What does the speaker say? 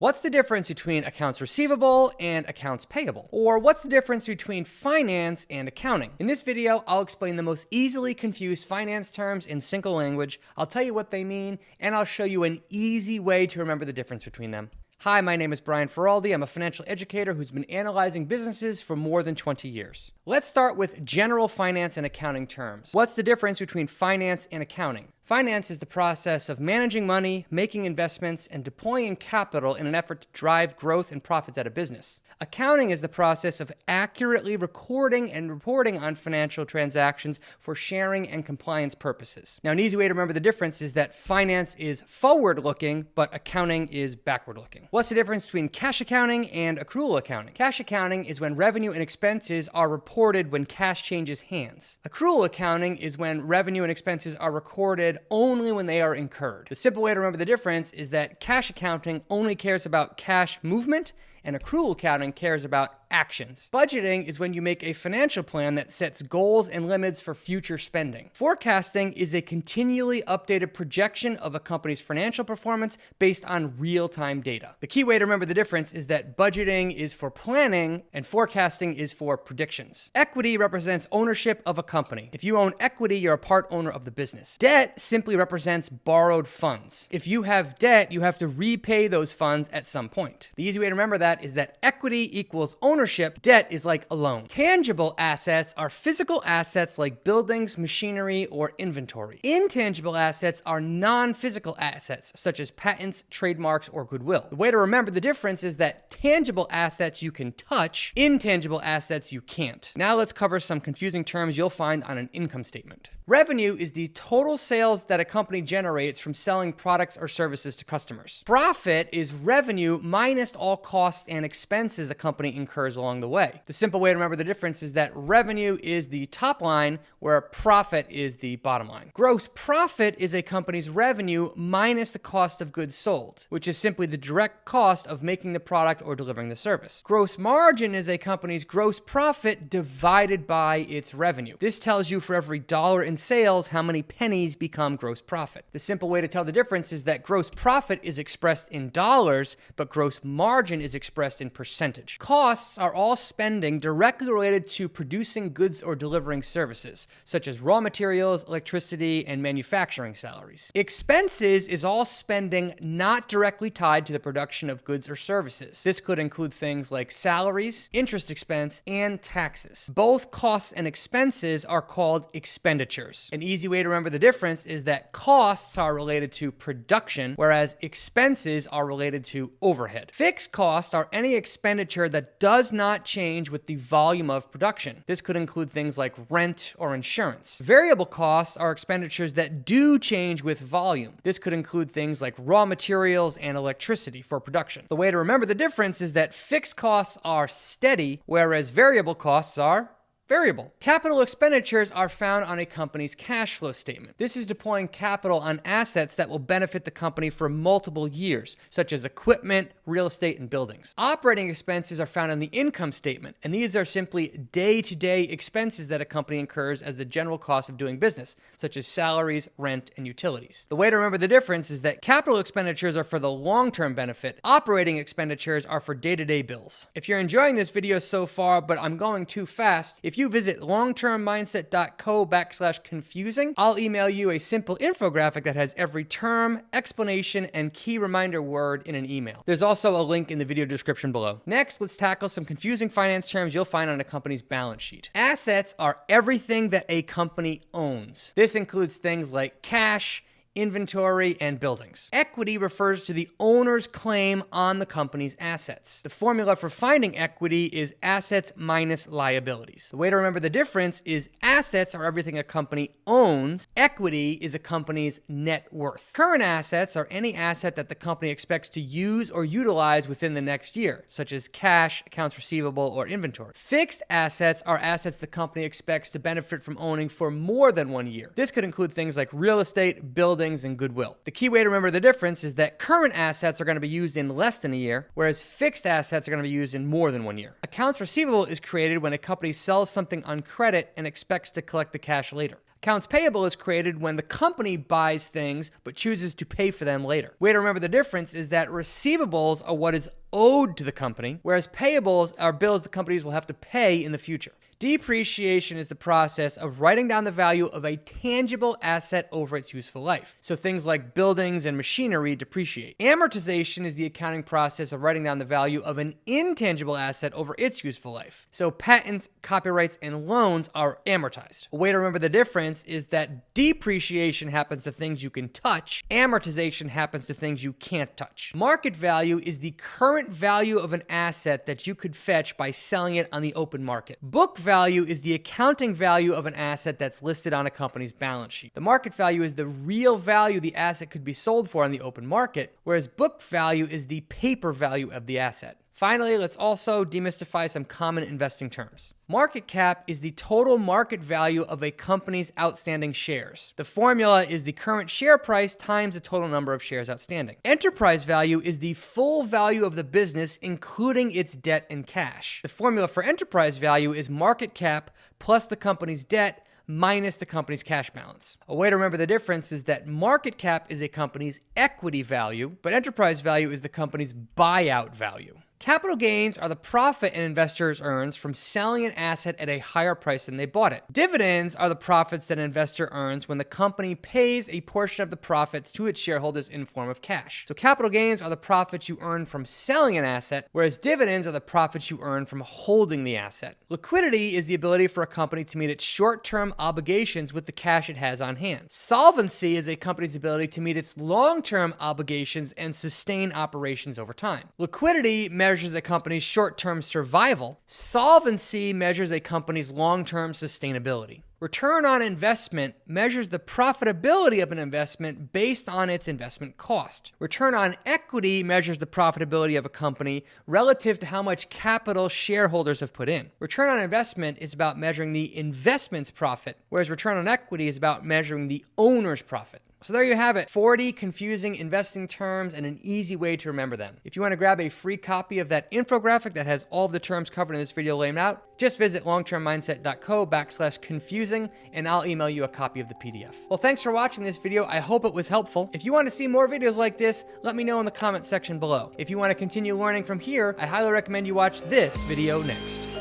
What's the difference between accounts receivable and accounts payable? Or what's the difference between finance and accounting? In this video, I'll explain the most easily confused finance terms in single language. I'll tell you what they mean, and I'll show you an easy way to remember the difference between them. Hi, my name is Brian Feraldi. I'm a financial educator who's been analyzing businesses for more than 20 years. Let's start with general finance and accounting terms. What's the difference between finance and accounting? Finance is the process of managing money, making investments, and deploying capital in an effort to drive growth and profits at a business. Accounting is the process of accurately recording and reporting on financial transactions for sharing and compliance purposes. Now, an easy way to remember the difference is that finance is forward-looking, but accounting is backward-looking. What's the difference between cash accounting and accrual accounting? Cash accounting is when revenue and expenses are reported when cash changes hands. Accrual accounting is when revenue and expenses are recorded only when they are incurred. The simple way to remember the difference is that cash accounting only cares about cash movement, and accrual accounting cares about actions. Budgeting is when you make a financial plan that sets goals and limits for future spending. Forecasting is a continually updated projection of a company's financial performance based on real-time data. The key way to remember the difference is that budgeting is for planning and forecasting is for predictions. Equity represents ownership of a company. If you own equity, you're a part owner of the business. Debt simply represents borrowed funds. If you have debt, you have to repay those funds at some point. The easy way to remember that is that equity equals ownership, debt is like a loan. Tangible assets are physical assets like buildings, machinery, or inventory. Intangible assets are non-physical assets, such as patents, trademarks, or goodwill. The way to remember the difference is that tangible assets you can touch, intangible assets you can't. Now let's cover some confusing terms you'll find on an income statement. Revenue is the total sales that a company generates from selling products or services to customers. Profit is revenue minus all costs and expenses the company incurs along the way. The simple way to remember the difference is that revenue is the top line, where profit is the bottom line. Gross profit is a company's revenue minus the cost of goods sold, which is simply the direct cost of making the product or delivering the service. Gross margin is a company's gross profit divided by its revenue. This tells you for every dollar in sales, how many pennies become gross profit. The simple way to tell the difference is that gross profit is expressed in dollars, but gross margin is expressed in percentage. Costs are all spending directly related to producing goods or delivering services, such as raw materials, electricity, and manufacturing salaries. Expenses is all spending not directly tied to the production of goods or services. This could include things like salaries, interest expense, and taxes. Both costs and expenses are called expenditures. An easy way to remember the difference is that costs are related to production, whereas expenses are related to overhead. Fixed costs are any expenditure that does not change with the volume of production. This could include things like rent or insurance. Variable costs are expenditures that do change with volume. This could include things like raw materials and electricity for production. The way to remember the difference is that fixed costs are steady, whereas variable costs are variable. Capital expenditures are found on a company's cash flow statement. This is deploying capital on assets that will benefit the company for multiple years, such as equipment, real estate, and buildings. Operating expenses are found on the income statement, and these are simply day-to-day expenses that a company incurs as the general cost of doing business, such as salaries, rent, and utilities. The way to remember the difference is that capital expenditures are for the long-term benefit. Operating expenditures are for day-to-day bills. If you're enjoying this video so far, but I'm going too fast, if you visit longtermmindset.co/confusing, I'll email you a simple infographic that has every term, explanation, and key reminder word in an email. There's also a link in the video description below. Next, let's tackle some confusing finance terms you'll find on a company's balance sheet. Assets are everything that a company owns. This includes things like cash, inventory, and buildings. Equity refers to the owner's claim on the company's assets. The formula for finding equity is assets minus liabilities. The way to remember the difference is assets are everything a company owns. Equity is a company's net worth. Current assets are any asset that the company expects to use or utilize within the next year, such as cash, accounts receivable, or inventory. Fixed assets are assets the company expects to benefit from owning for more than 1 year. This could include things like real estate, buildings, and goodwill. The key way to remember the difference is that current assets are going to be used in less than a year, whereas fixed assets are going to be used in more than 1 year. Accounts receivable is created when a company sells something on credit and expects to collect the cash later. Accounts payable is created when the company buys things but chooses to pay for them later. Way to remember the difference is that receivables are what is owed to the company, whereas payables are bills the companies will have to pay in the future. Depreciation is the process of writing down the value of a tangible asset over its useful life. So things like buildings and machinery depreciate. Amortization is the accounting process of writing down the value of an intangible asset over its useful life. So patents, copyrights, and loans are amortized. A way to remember the difference is that depreciation happens to things you can touch, amortization happens to things you can't touch. Market value is the current value of an asset that you could fetch by selling it on the open market. Book value is the accounting value of an asset that's listed on a company's balance sheet. The market value is the real value the asset could be sold for on the open market, whereas book value is the paper value of the asset. Finally, let's also demystify some common investing terms. Market cap is the total market value of a company's outstanding shares. The formula is the current share price times the total number of shares outstanding. Enterprise value is the full value of the business, including its debt and cash. The formula for enterprise value is market cap plus the company's debt minus the company's cash balance. A way to remember the difference is that market cap is a company's equity value, but enterprise value is the company's buyout value. Capital gains are the profit an investor earns from selling an asset at a higher price than they bought it. Dividends are the profits that an investor earns when the company pays a portion of the profits to its shareholders in form of cash. So capital gains are the profits you earn from selling an asset, whereas dividends are the profits you earn from holding the asset. Liquidity is the ability for a company to meet its short-term obligations with the cash it has on hand. Solvency is a company's ability to meet its long-term obligations and sustain operations over time. Liquidity measures a company's short-term survival. Solvency measures a company's long-term sustainability. Return on investment measures the profitability of an investment based on its investment cost. Return on equity measures the profitability of a company relative to how much capital shareholders have put in. Return on investment is about measuring the investment's profit, whereas return on equity is about measuring the owner's profit. So there you have it, 40 confusing investing terms and an easy way to remember them. If you want to grab a free copy of that infographic that has all of the terms covered in this video laid out, just visit longtermmindset.co/confusing and I'll email you a copy of the PDF. Well, thanks for watching this video. I hope it was helpful. If you want to see more videos like this, let me know in the comment section below. If you want to continue learning from here, I highly recommend you watch this video next.